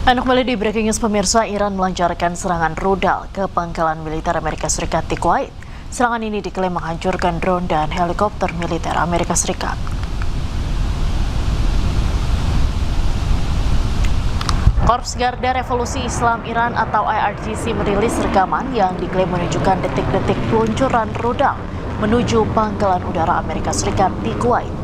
Anda kembali di Breaking News pemirsa, Iran melancarkan serangan rudal ke pangkalan militer Amerika Serikat di Kuwait. Serangan ini diklaim menghancurkan drone dan helikopter militer Amerika Serikat. Korps Garda Revolusi Islam Iran atau IRGC merilis rekaman yang diklaim menunjukkan detik-detik peluncuran rudal menuju pangkalan udara Amerika Serikat di Kuwait.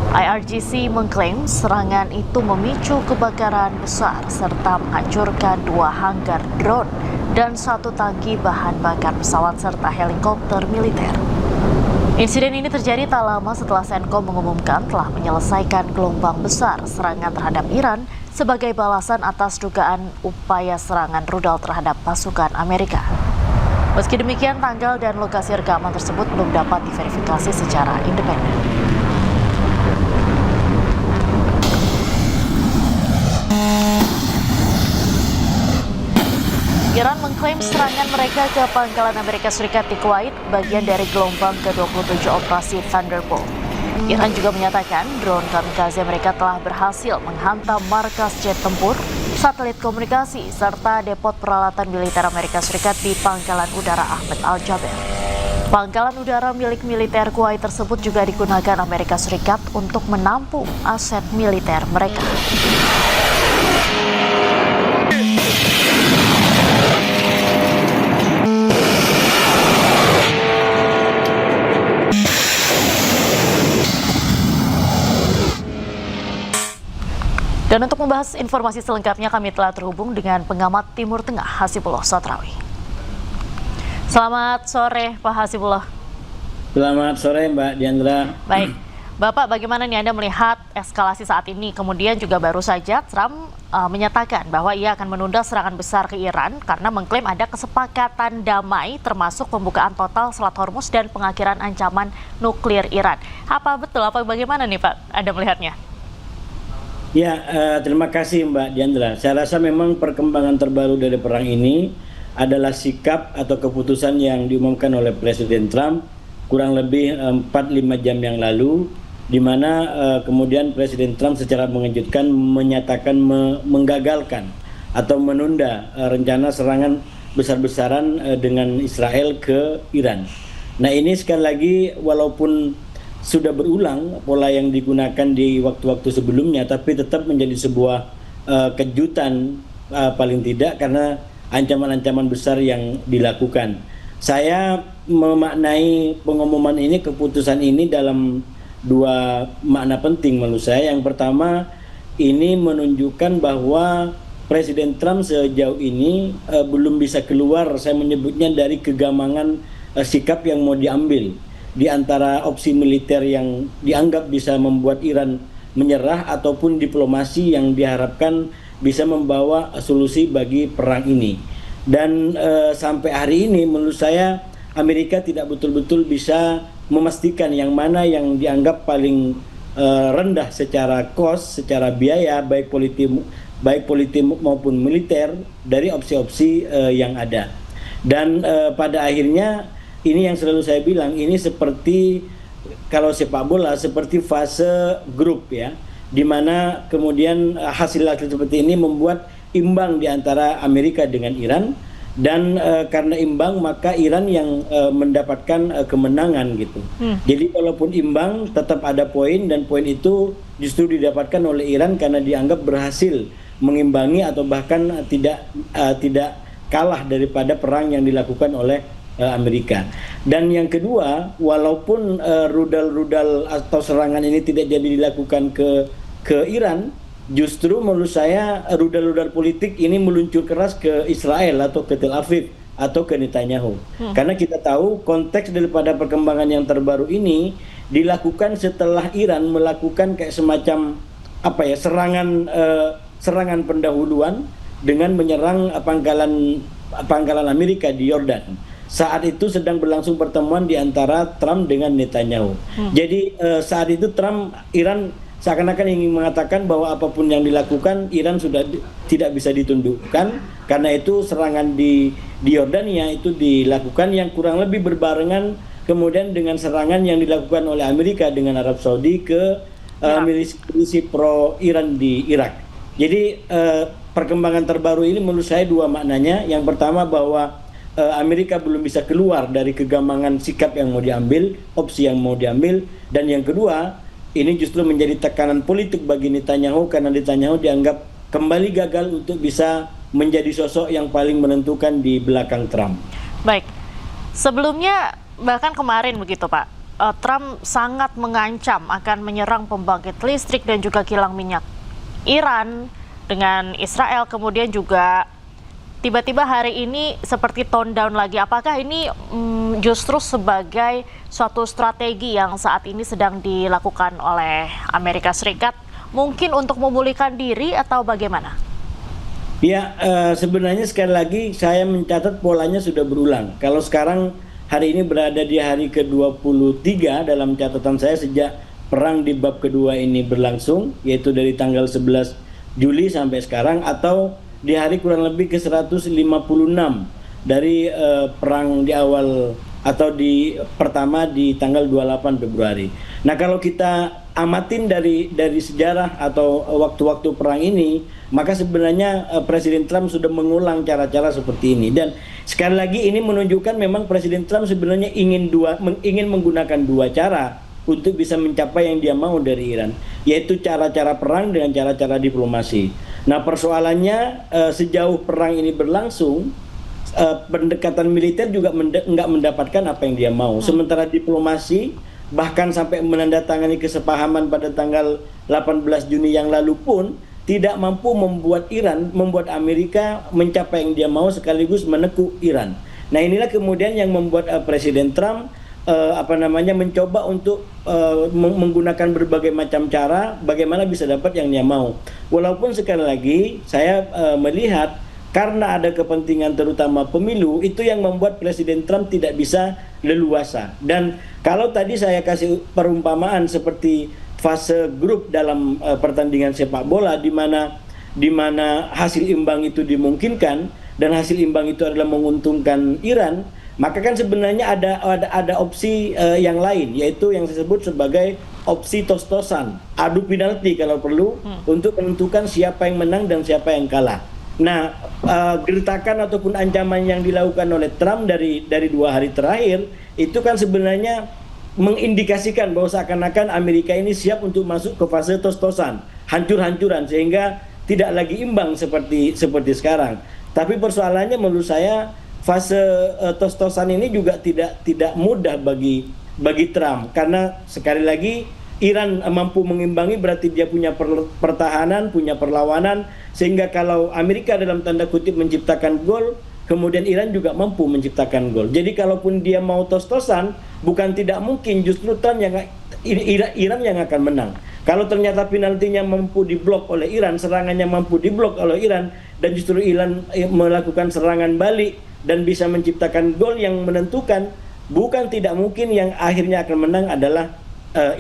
IRGC mengklaim serangan itu memicu kebakaran besar serta menghancurkan 2 hanggar drone dan 1 tangki bahan bakar pesawat serta helikopter militer. Insiden ini terjadi tak lama setelah CENTCOM mengumumkan telah menyelesaikan gelombang besar serangan terhadap Iran sebagai balasan atas dugaan upaya serangan rudal terhadap pasukan Amerika. Meski demikian, tanggal dan lokasi rekaman tersebut belum dapat diverifikasi secara independen. Iran mengklaim serangan mereka ke pangkalan Amerika Serikat di Kuwait bagian dari gelombang ke-27 operasi Thunderbolt. Iran juga menyatakan drone kamikaze mereka telah berhasil menghantam markas jet tempur, satelit komunikasi, serta depot peralatan militer Amerika Serikat di pangkalan udara Ahmed Al-Jaber. Pangkalan udara milik militer Kuwait tersebut juga digunakan Amerika Serikat untuk menampung aset militer mereka. Dan untuk membahas informasi selengkapnya kami telah terhubung dengan pengamat Timur Tengah Hasibullah Satrawi. Selamat sore Pak Hasibullah. Selamat sore Mbak Diandra. Baik, Bapak bagaimana nih Anda melihat eskalasi saat ini? Kemudian juga baru saja Trump menyatakan bahwa ia akan menunda serangan besar ke Iran karena mengklaim ada kesepakatan damai termasuk pembukaan total Selat Hormuz dan pengakhiran ancaman nuklir Iran. Apa betul? Bagaimana nih Pak Anda melihatnya? Ya, terima kasih Mbak Diandra. Saya rasa memang perkembangan terbaru dari perang ini adalah sikap atau keputusan yang diumumkan oleh Presiden Trump kurang lebih 4-5 jam yang lalu, di mana kemudian Presiden Trump secara mengejutkan menyatakan menggagalkan atau menunda rencana serangan besar-besaran dengan Israel ke Iran. Nah ini sekali lagi walaupun sudah berulang pola yang digunakan di waktu-waktu sebelumnya, tapi tetap menjadi sebuah kejutan paling tidak karena ancaman-ancaman besar yang dilakukan. Saya memaknai pengumuman ini, keputusan ini dalam 2 makna penting menurut saya. Yang pertama, ini menunjukkan bahwa Presiden Trump sejauh ini belum bisa keluar, saya menyebutnya, dari kegamangan sikap yang mau diambil di antara opsi militer yang dianggap bisa membuat Iran menyerah ataupun diplomasi yang diharapkan bisa membawa solusi bagi perang ini. Dan sampai hari ini menurut saya Amerika tidak betul-betul bisa memastikan yang mana yang dianggap paling rendah secara cost, secara biaya baik politik maupun militer dari opsi-opsi yang ada. Dan pada akhirnya ini yang selalu saya bilang, ini seperti kalau sepak bola seperti fase grup ya, di mana kemudian hasil seperti ini membuat imbang di antara Amerika dengan Iran, dan karena imbang maka Iran yang mendapatkan kemenangan gitu. Jadi walaupun imbang tetap ada poin, dan poin itu justru didapatkan oleh Iran karena dianggap berhasil mengimbangi atau bahkan tidak kalah daripada perang yang dilakukan oleh Amerika. Dan yang kedua, walaupun rudal-rudal atau serangan ini tidak jadi dilakukan ke Iran, justru menurut saya rudal-rudal politik ini meluncur keras ke Israel atau ke Tel Aviv atau ke Netanyahu. Karena kita tahu konteks daripada perkembangan yang terbaru ini dilakukan setelah Iran melakukan kayak semacam serangan pendahuluan dengan menyerang pangkalan Amerika di Yordan. Saat itu sedang berlangsung pertemuan di antara Trump dengan Netanyahu. Jadi saat itu Iran seakan-akan ingin mengatakan bahwa apapun yang dilakukan Iran sudah tidak bisa ditundukkan. Karena itu serangan di Yordania itu dilakukan yang kurang lebih berbarengan kemudian dengan serangan yang dilakukan oleh Amerika dengan Arab Saudi ke milisi pro Iran di Irak. Jadi perkembangan terbaru ini menurut saya dua maknanya. Yang pertama bahwa Amerika belum bisa keluar dari kegamangan sikap yang mau diambil, opsi yang mau diambil, dan yang kedua ini justru menjadi tekanan politik bagi Netanyahu karena Netanyahu dianggap kembali gagal untuk bisa menjadi sosok yang paling menentukan di belakang Trump. Baik, sebelumnya bahkan kemarin begitu Pak, Trump sangat mengancam akan menyerang pembangkit listrik dan juga kilang minyak Iran dengan Israel, kemudian juga tiba-tiba hari ini seperti tone down lagi. Apakah ini justru sebagai suatu strategi yang saat ini sedang dilakukan oleh Amerika Serikat, mungkin untuk memulihkan diri atau bagaimana? Ya, sebenarnya sekali lagi saya mencatat polanya sudah berulang. Kalau sekarang hari ini berada di hari ke-23 dalam catatan saya sejak perang di bab kedua ini berlangsung, yaitu dari tanggal 11 Juli sampai sekarang, atau di hari kurang lebih ke 156 dari perang di awal atau di pertama di tanggal 28 Februari. Nah, kalau kita amatin dari sejarah atau waktu-waktu perang ini, maka sebenarnya Presiden Trump sudah mengulang cara-cara seperti ini. Dan sekali lagi ini menunjukkan memang Presiden Trump sebenarnya ingin menggunakan dua cara untuk bisa mencapai yang dia mau dari Iran, yaitu cara-cara perang dengan cara-cara diplomasi. Nah, persoalannya sejauh perang ini berlangsung, pendekatan militer juga nggak mendapatkan apa yang dia mau. Sementara diplomasi bahkan sampai menandatangani kesepahaman pada tanggal 18 Juni yang lalu pun tidak mampu membuat Amerika mencapai yang dia mau sekaligus menekuk Iran. Nah, inilah kemudian yang membuat Presiden Trump mencoba untuk menggunakan berbagai macam cara bagaimana bisa dapat yang dia mau. Walaupun sekali lagi saya melihat karena ada kepentingan terutama pemilu, itu yang membuat Presiden Trump tidak bisa leluasa. Dan kalau tadi saya kasih perumpamaan seperti fase grup dalam pertandingan sepak bola di mana hasil imbang itu dimungkinkan dan hasil imbang itu adalah menguntungkan Iran, maka kan sebenarnya ada opsi yang lain, yaitu yang disebut sebagai opsi tos-tosan, adu penalti kalau perlu untuk menentukan siapa yang menang dan siapa yang kalah. Nah, gertakan ataupun ancaman yang dilakukan oleh Trump dari 2 hari terakhir itu kan sebenarnya mengindikasikan bahwa seakan-akan Amerika ini siap untuk masuk ke fase tos-tosan, hancur-hancuran, sehingga tidak lagi imbang seperti sekarang. Tapi persoalannya menurut saya fase tos-tosan ini juga tidak mudah bagi Trump, karena sekali lagi Iran mampu mengimbangi berarti dia punya pertahanan, punya perlawanan, sehingga kalau Amerika dalam tanda kutip menciptakan gol, kemudian Iran juga mampu menciptakan gol. Jadi kalaupun dia mau tos-tosan, bukan tidak mungkin justru Iran yang akan menang. Kalau ternyata penaltinya mampu diblok oleh Iran, serangannya mampu diblok oleh Iran, dan justru Iran melakukan serangan balik dan bisa menciptakan gol yang menentukan, bukan tidak mungkin yang akhirnya akan menang adalah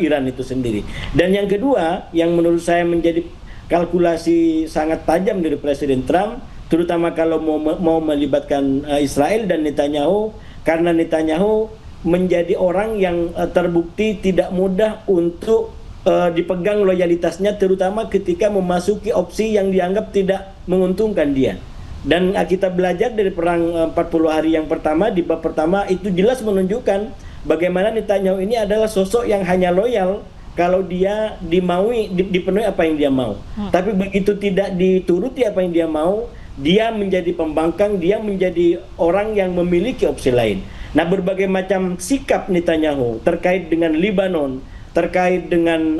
Iran itu sendiri. Dan yang kedua, yang menurut saya menjadi kalkulasi sangat tajam dari Presiden Trump, terutama kalau mau melibatkan Israel dan Netanyahu, karena Netanyahu menjadi orang yang terbukti tidak mudah untuk dipegang loyalitasnya, terutama ketika memasuki opsi yang dianggap tidak menguntungkan dia. Dan kita belajar dari perang 40 hari yang pertama, di bab pertama itu jelas menunjukkan bagaimana Netanyahu ini adalah sosok yang hanya loyal kalau dia dipenuhi apa yang dia mau. Tapi begitu tidak dituruti apa yang dia mau, dia menjadi pembangkang, dia menjadi orang yang memiliki opsi lain. Nah, berbagai macam sikap Netanyahu terkait dengan Lebanon, terkait dengan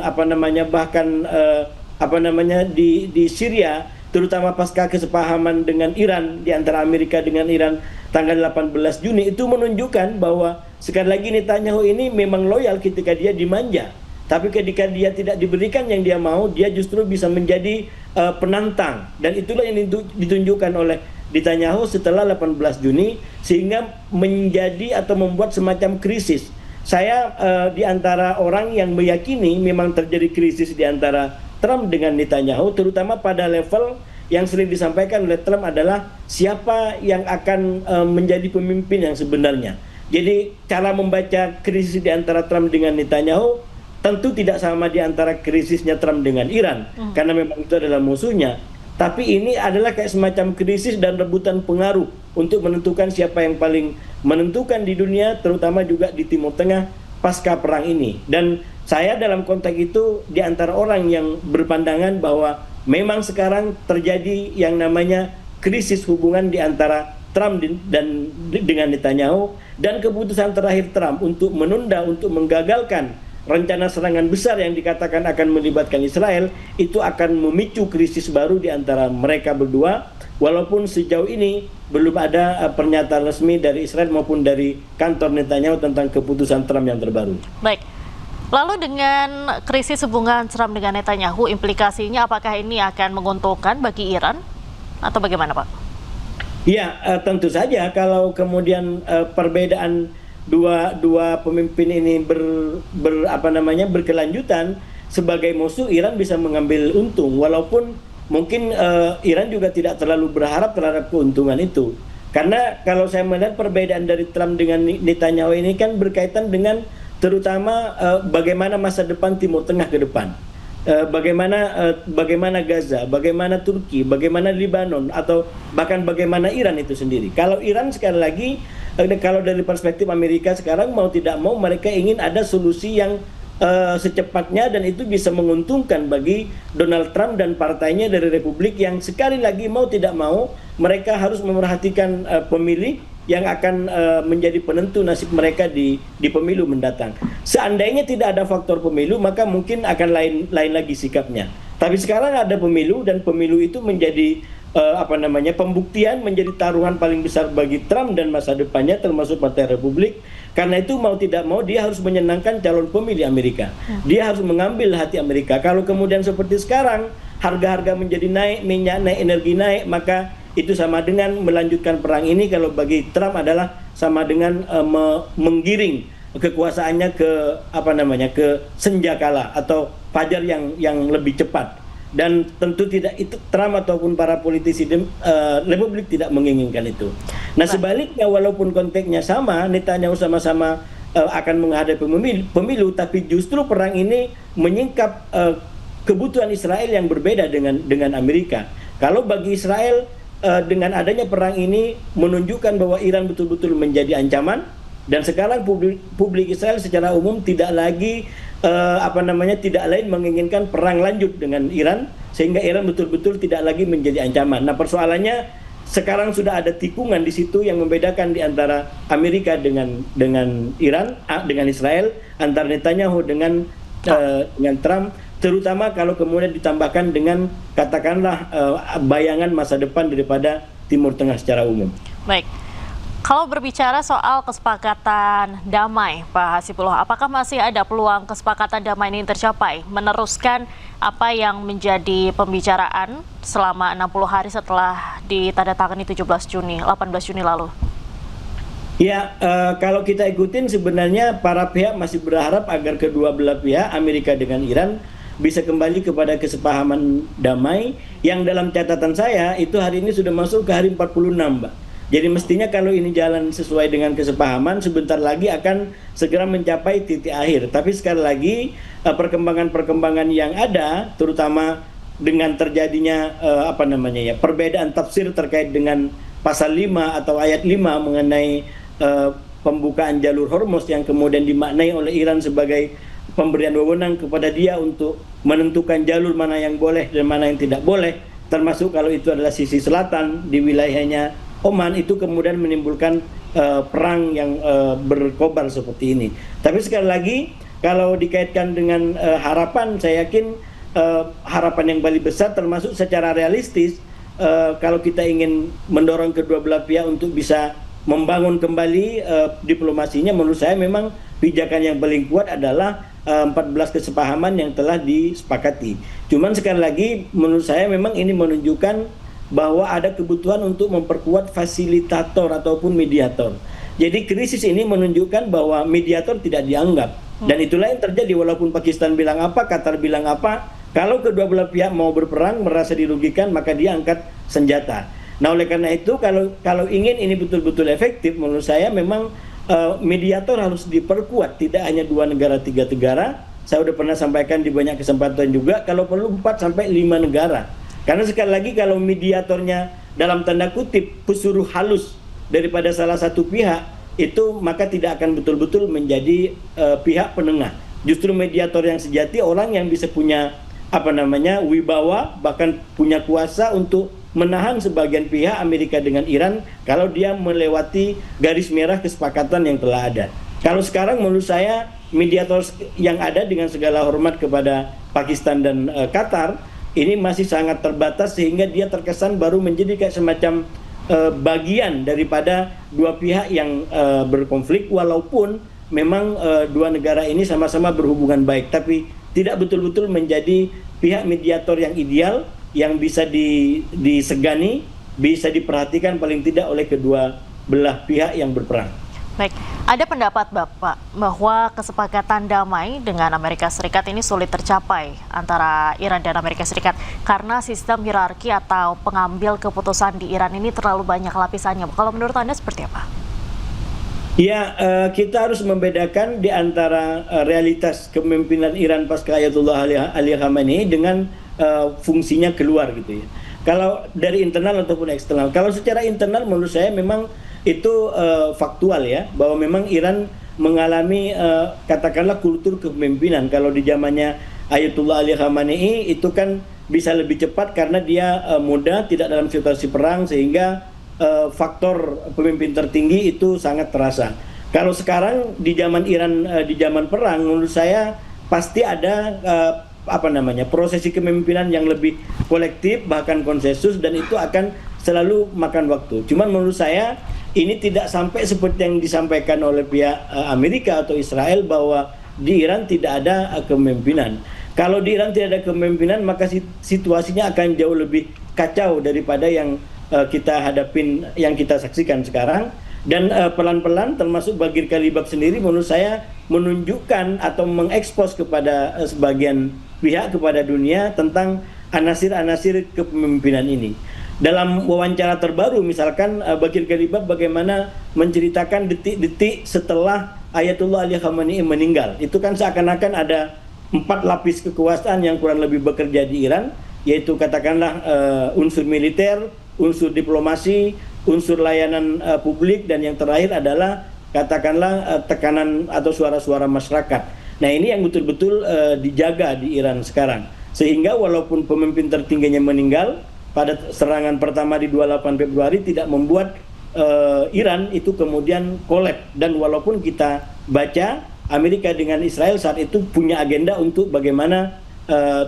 bahkan di Syria, terutama pasca kesepahaman dengan Iran, di antara Amerika dengan Iran tanggal 18 Juni, itu menunjukkan bahwa sekali lagi Netanyahu ini memang loyal ketika dia dimanja. Tapi ketika dia tidak diberikan yang dia mau, dia justru bisa menjadi penantang. Dan itulah yang ditunjukkan oleh Netanyahu setelah 18 Juni, sehingga menjadi atau membuat semacam krisis. Saya di antara orang yang meyakini memang terjadi krisis di antara Trump dengan Netanyahu, terutama pada level yang sering disampaikan oleh Trump adalah siapa yang akan menjadi pemimpin yang sebenarnya. Jadi cara membaca krisis di antara Trump dengan Netanyahu tentu tidak sama di antara krisisnya Trump dengan Iran, karena memang itu adalah musuhnya. Tapi ini adalah kayak semacam krisis dan rebutan pengaruh untuk menentukan siapa yang paling menentukan di dunia, terutama juga di Timur Tengah pasca perang ini. Dan saya dalam konteks itu di antara orang yang berpandangan bahwa memang sekarang terjadi yang namanya krisis hubungan di antara Trump dan dengan Netanyahu, dan keputusan terakhir Trump untuk menunda, untuk menggagalkan rencana serangan besar yang dikatakan akan melibatkan Israel, itu akan memicu krisis baru di antara mereka berdua, walaupun sejauh ini belum ada pernyataan resmi dari Israel maupun dari kantor Netanyahu tentang keputusan Trump yang terbaru. Baik, lalu dengan krisis hubungan Trump dengan Netanyahu, implikasinya apakah ini akan menguntungkan bagi Iran atau bagaimana, Pak? Ya, tentu saja kalau kemudian perbedaan dua pemimpin ini berkelanjutan, sebagai musuh Iran bisa mengambil untung, walaupun mungkin Iran juga tidak terlalu berharap terhadap keuntungan itu, karena kalau saya melihat perbedaan dari Trump dengan Netanyahu ini kan berkaitan dengan terutama bagaimana masa depan Timur Tengah ke depan, bagaimana Gaza, bagaimana Turki, bagaimana Lebanon, atau bahkan bagaimana Iran itu sendiri. Kalau Iran sekali lagi, kalau dari perspektif Amerika sekarang mau tidak mau mereka ingin ada solusi yang secepatnya, dan itu bisa menguntungkan bagi Donald Trump dan partainya dari Republik yang sekali lagi mau tidak mau mereka harus memerhatikan pemilih yang akan menjadi penentu nasib mereka di pemilu mendatang. Seandainya tidak ada faktor pemilu, maka mungkin akan lain lagi sikapnya. Tapi sekarang ada pemilu, dan pemilu itu menjadi pembuktian, menjadi taruhan paling besar bagi Trump dan masa depannya, termasuk Partai Republik. Karena itu mau tidak mau dia harus menyenangkan calon pemilih Amerika. Dia harus mengambil hati Amerika. Kalau kemudian seperti sekarang harga-harga menjadi naik, minyak naik, energi naik, maka itu sama dengan melanjutkan perang ini. Kalau bagi Trump adalah sama dengan menggiring kekuasaannya ke senjakala atau fajar yang lebih cepat. Dan tentu tidak itu Trump ataupun para politisi Republik tidak menginginkan itu. Nah, sebaliknya walaupun konteksnya sama, Netanyahu sama-sama akan menghadapi pemilu, tapi justru perang ini menyingkap kebutuhan Israel yang berbeda dengan Amerika. Kalau bagi Israel, dengan adanya perang ini menunjukkan bahwa Iran betul-betul menjadi ancaman, dan sekarang publik Israel secara umum tidak lagi tidak lain menginginkan perang lanjut dengan Iran, sehingga Iran betul-betul tidak lagi menjadi ancaman. Nah, persoalannya sekarang sudah ada tikungan di situ yang membedakan di antara Amerika dengan Iran, dengan Israel, antara Netanyahu dengan Trump, terutama kalau kemudian ditambahkan dengan katakanlah bayangan masa depan daripada Timur Tengah secara umum. Baik. Kalau berbicara soal kesepakatan damai, Pak Hasibullah, apakah masih ada peluang kesepakatan damai ini tercapai, meneruskan apa yang menjadi pembicaraan selama 60 hari setelah ditandatangani 18 Juni lalu? Ya, kalau kita ikutin sebenarnya para pihak masih berharap agar kedua belah pihak, Amerika dengan Iran, bisa kembali kepada kesepahaman damai yang dalam catatan saya itu hari ini sudah masuk ke hari 46, Mbak. Jadi mestinya kalau ini jalan sesuai dengan kesepahaman, sebentar lagi akan segera mencapai titik akhir. Tapi sekali lagi perkembangan-perkembangan yang ada, terutama dengan terjadinya perbedaan tafsir terkait dengan pasal 5 atau ayat 5 mengenai pembukaan jalur Hormuz yang kemudian dimaknai oleh Iran sebagai pemberian wewenang kepada dia untuk menentukan jalur mana yang boleh dan mana yang tidak boleh, termasuk kalau itu adalah sisi selatan di wilayahnya Oman, itu kemudian menimbulkan perang yang berkobar seperti ini. Tapi sekali lagi, kalau dikaitkan dengan harapan, saya yakin harapan yang paling besar termasuk secara realistis, kalau kita ingin mendorong kedua belah pihak untuk bisa membangun kembali diplomasinya, menurut saya memang pijakan yang paling kuat adalah 14 kesepahaman yang telah disepakati. Cuman sekali lagi, menurut saya memang ini menunjukkan bahwa ada kebutuhan untuk memperkuat fasilitator ataupun mediator. Jadi krisis ini menunjukkan bahwa mediator tidak dianggap. Dan itulah yang terjadi, walaupun Pakistan bilang apa, Qatar bilang apa, kalau kedua belah pihak mau berperang, merasa dirugikan, maka dia angkat senjata. Nah, oleh karena itu kalau ingin ini betul-betul efektif, menurut saya memang mediator harus diperkuat, tidak hanya 2 negara, 3 negara, saya udah pernah sampaikan di banyak kesempatan juga, kalau perlu 4 sampai 5 negara. Karena sekali lagi kalau mediatornya dalam tanda kutip pesuruh halus daripada salah satu pihak, itu maka tidak akan betul-betul menjadi pihak penengah. Justru mediator yang sejati orang yang bisa punya wibawa, bahkan punya kuasa untuk menahan sebagian pihak Amerika dengan Iran kalau dia melewati garis merah kesepakatan yang telah ada. Kalau sekarang menurut saya mediator yang ada, dengan segala hormat kepada Pakistan dan Qatar, ini masih sangat terbatas sehingga dia terkesan baru menjadi kayak semacam bagian daripada dua pihak yang berkonflik, walaupun memang dua negara ini sama-sama berhubungan baik, tapi tidak betul-betul menjadi pihak mediator yang ideal yang bisa disegani, bisa diperhatikan paling tidak oleh kedua belah pihak yang berperang. Baik, ada pendapat Bapak bahwa kesepakatan damai dengan Amerika Serikat ini sulit tercapai antara Iran dan Amerika Serikat karena sistem hierarki atau pengambil keputusan di Iran ini terlalu banyak lapisannya. Kalau menurut Anda seperti apa? Ya, kita harus membedakan di antara realitas kepemimpinan Iran pasca Ayatullah Ali Khamenei dengan fungsinya keluar gitu ya. Kalau dari internal ataupun eksternal. Kalau secara internal menurut saya memang itu faktual ya, bahwa memang Iran mengalami katakanlah kultur kepemimpinan. Kalau di zamannya Ayatullah Ali Khamenei itu kan bisa lebih cepat karena dia muda, tidak dalam situasi perang, sehingga faktor pemimpin tertinggi itu sangat terasa. Kalau sekarang di zaman Iran di zaman perang, menurut saya pasti ada prosesi kepemimpinan yang lebih kolektif, bahkan konsensus, dan itu akan selalu makan waktu. Cuman menurut saya ini tidak sampai seperti yang disampaikan oleh pihak Amerika atau Israel bahwa di Iran tidak ada kepemimpinan. Kalau di Iran tidak ada kepemimpinan, maka situasinya akan jauh lebih kacau daripada yang kita hadapin, yang kita saksikan sekarang. Dan pelan-pelan termasuk Bagir Kalibab sendiri menurut saya menunjukkan atau mengekspos kepada sebagian pihak, kepada dunia tentang anasir-anasir kepemimpinan ini. Dalam wawancara terbaru misalkan Bagir Kalibab bagaimana menceritakan detik-detik setelah Ayatullah Ali Khamenei meninggal. Itu kan seakan-akan ada 4 lapis kekuasaan yang kurang lebih bekerja di Iran, yaitu katakanlah unsur militer, unsur diplomasi, unsur layanan publik, dan yang terakhir adalah katakanlah tekanan atau suara-suara masyarakat. Nah, ini yang betul-betul dijaga di Iran sekarang. Sehingga walaupun pemimpin tertingginya meninggal pada serangan pertama di 28 Februari tidak membuat Iran itu kemudian kolap. Dan walaupun kita baca Amerika dengan Israel saat itu punya agenda untuk bagaimana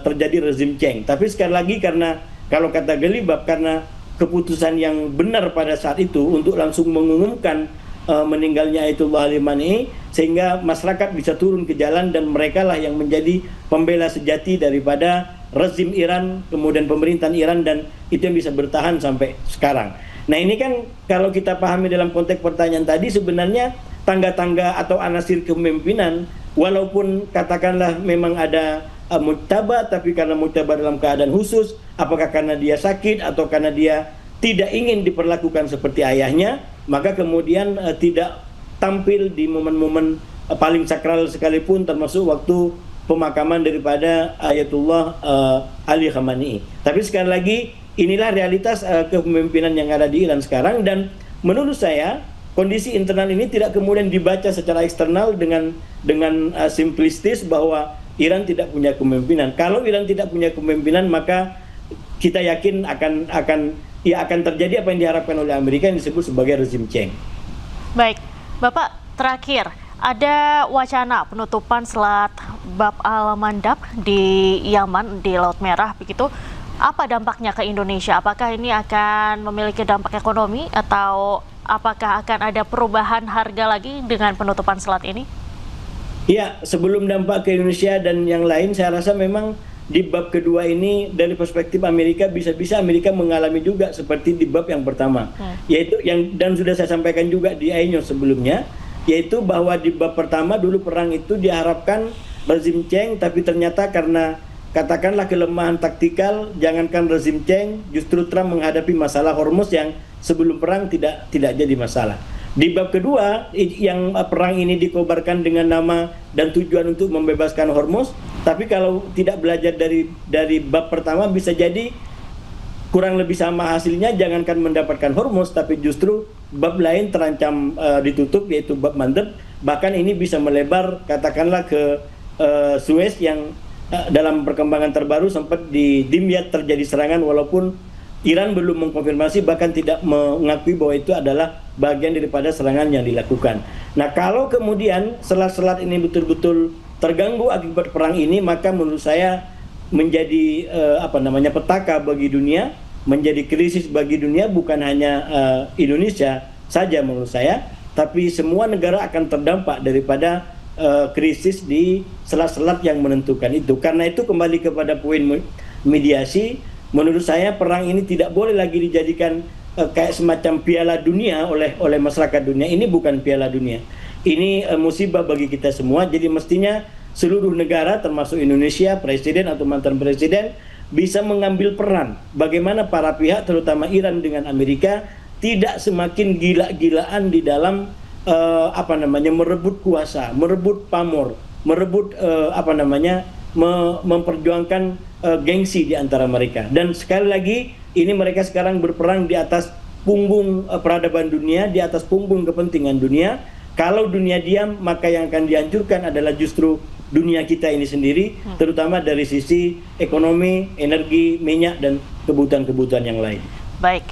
terjadi rezim Cheng. Tapi sekali lagi, karena kalau kata Galibab, karena keputusan yang benar pada saat itu untuk langsung mengumumkan meninggalnya Ayatullah Ali Khamenei, sehingga masyarakat bisa turun ke jalan dan mereka lah yang menjadi pembela sejati daripada rezim Iran, kemudian pemerintahan Iran, dan itu yang bisa bertahan sampai sekarang. Nah, ini kan kalau kita pahami dalam konteks pertanyaan tadi, sebenarnya tangga-tangga atau anasir kepemimpinan, walaupun katakanlah memang ada mujtaba, tapi karena mujtaba dalam keadaan khusus, apakah karena dia sakit atau karena dia tidak ingin diperlakukan seperti ayahnya, maka kemudian tidak tampil di momen-momen paling sakral sekalipun, termasuk waktu pemakaman daripada Ayatullah Ali Khamenei. Tapi sekali lagi, inilah realitas kepemimpinan yang ada di Iran sekarang, dan menurut saya kondisi internal ini tidak kemudian dibaca secara eksternal dengan simplistis bahwa Iran tidak punya kepemimpinan. Kalau Iran tidak punya kepemimpinan, maka kita yakin akan terjadi apa yang diharapkan oleh Amerika yang disebut sebagai rezim Cheng. Baik, Bapak, terakhir ada wacana penutupan Selat Bab al-Mandab di Yaman, di Laut Merah begitu. Apa dampaknya ke Indonesia? Apakah ini akan memiliki dampak ekonomi atau apakah akan ada perubahan harga lagi dengan penutupan selat ini? Ya, sebelum dampak ke Indonesia dan yang lain, saya rasa memang di bab kedua ini dari perspektif Amerika bisa-bisa Amerika mengalami juga seperti di bab yang pertama, yaitu yang dan sudah saya sampaikan juga di Ainews sebelumnya, yaitu bahwa di bab pertama dulu perang itu diharapkan rezim Cheng, tapi ternyata karena katakanlah kelemahan taktikal, jangankan rezim Cheng, justru Trump menghadapi masalah Hormuz yang sebelum perang tidak jadi masalah. Di bab kedua yang perang ini dikobarkan dengan nama dan tujuan untuk membebaskan Hormuz, tapi kalau tidak belajar dari bab pertama bisa jadi kurang lebih sama hasilnya, jangankan mendapatkan Hormuz tapi justru bab lain terancam ditutup, yaitu bab Mandeb. Bahkan ini bisa melebar katakanlah ke Suez yang dalam perkembangan terbaru sempat di Dimyat terjadi serangan, walaupun Iran belum mengkonfirmasi, bahkan tidak mengakui bahwa itu adalah bagian daripada serangan yang dilakukan. Nah, kalau kemudian selat-selat ini betul-betul terganggu akibat perang ini, maka menurut saya menjadi petaka bagi dunia, menjadi krisis bagi dunia, bukan hanya Indonesia saja menurut saya, tapi semua negara akan terdampak daripada krisis di selat-selat yang menentukan itu. Karena itu kembali kepada poin mediasi. Menurut saya perang ini tidak boleh lagi dijadikan kayak semacam piala dunia oleh masyarakat dunia. Ini bukan piala dunia. Ini musibah bagi kita semua. Jadi mestinya seluruh negara termasuk Indonesia, presiden atau mantan presiden bisa mengambil peran. Bagaimana para pihak terutama Iran dengan Amerika tidak semakin gila-gilaan di dalam merebut kuasa, merebut pamor, merebut memperjuangkan gengsi di antara mereka. Dan sekali lagi ini mereka sekarang berperang di atas punggung peradaban dunia, di atas punggung kepentingan dunia. Kalau dunia diam, maka yang akan dihancurkan adalah justru dunia kita ini sendiri, terutama dari sisi ekonomi, energi, minyak, dan kebutuhan-kebutuhan yang lain. Baik.